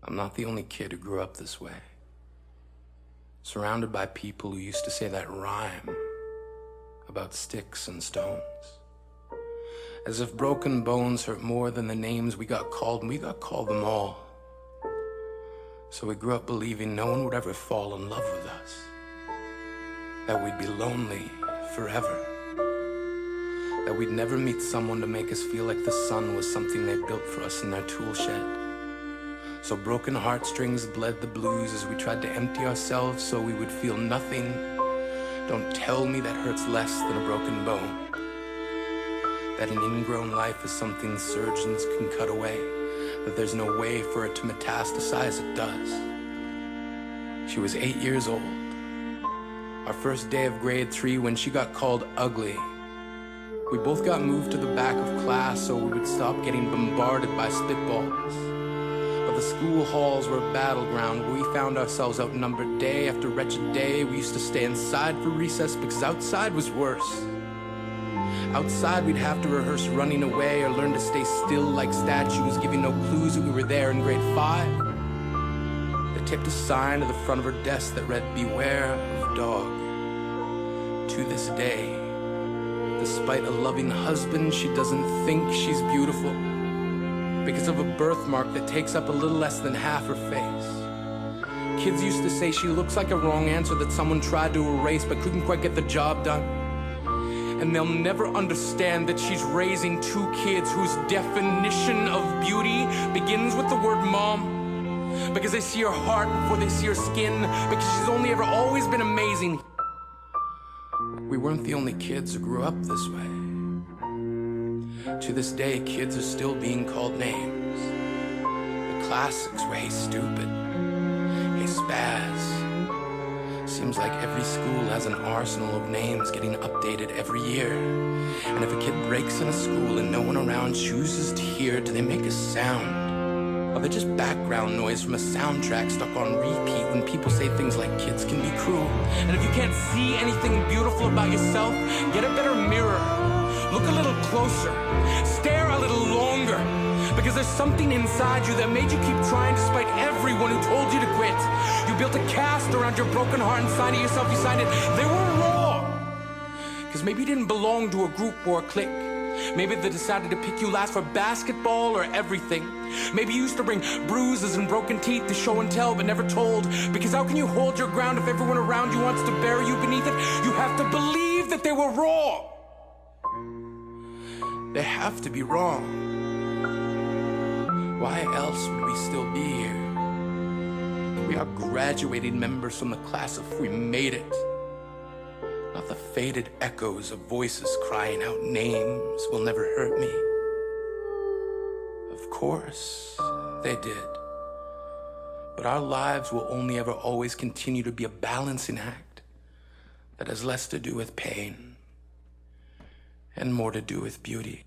I'm not the only kid who grew up this way. Surrounded by people who used to say that rhyme about sticks and stones. As if broken bones hurt more than the names we got called, and we got called them all. So we grew up believing no one would ever fall in love with us. That we'd be lonely forever. That we'd never meet someone to make us feel like the sun was something they built for us in their tool shed. So broken heartstrings bled the blues as we tried to empty ourselves so we would feel nothing. Don't tell me that hurts less than a broken bone. That an ingrown life is something surgeons can cut away. That there's no way for it to metastasize, it does. She was 8 years old. Our first day of grade 3 when she got called ugly. We both got moved to the back of class so we would stop getting bombarded by spitballs. But the school halls were a battleground where we found ourselves outnumbered day after wretched day. We used to stay inside for recess because outside was worse. Outside we'd have to rehearse running away or learn to stay still like statues, giving no clues that we were there in grade 5. They taped a sign to the front of her desk that read, "Beware of dog." To this day, despite a loving husband, she doesn't think she's beautiful because of a birthmark that takes up a little less than half her face. Kids used to say she looks like a wrong answer that someone tried to erase but couldn't quite get the job done. And they'll never understand that she's raising 2 kids whose definition of beauty begins with the word mom. Because they see her heart before they see her skin. Because she's only ever always been amazing. We weren't the only kids who grew up this way. To this day, kids are still being called names. The classics were, "Hey stupid," "Hey spaz." Seems like every school has an arsenal of names getting updated every year. And if a kid breaks in a school and no one around chooses to hear, do they make a sound? Or they just background noise from a soundtrack stuck on repeat when people say things like kids can be cruel? And if you can't see anything beautiful about yourself, get a better mirror. Look a little closer. Stare a little longer. Because there's something inside you that made you keep trying despite everyone who told you to quit. You built a cast around your broken heart and signed it yourself. You signed it. They were wrong. Because maybe you didn't belong to a group or a clique. Maybe they decided to pick you last for basketball or everything. Maybe you used to bring bruises and broken teeth to show and tell but never told. Because how can you hold your ground if everyone around you wants to bury you beneath it? You have to believe that they were wrong. They have to be wrong. Why else would we still be here? We are graduating members from the class if we made it. Not the faded echoes of voices crying out names will never hurt me. Of course, they did. But our lives will only ever always continue to be a balancing act that has less to do with pain and more to do with beauty.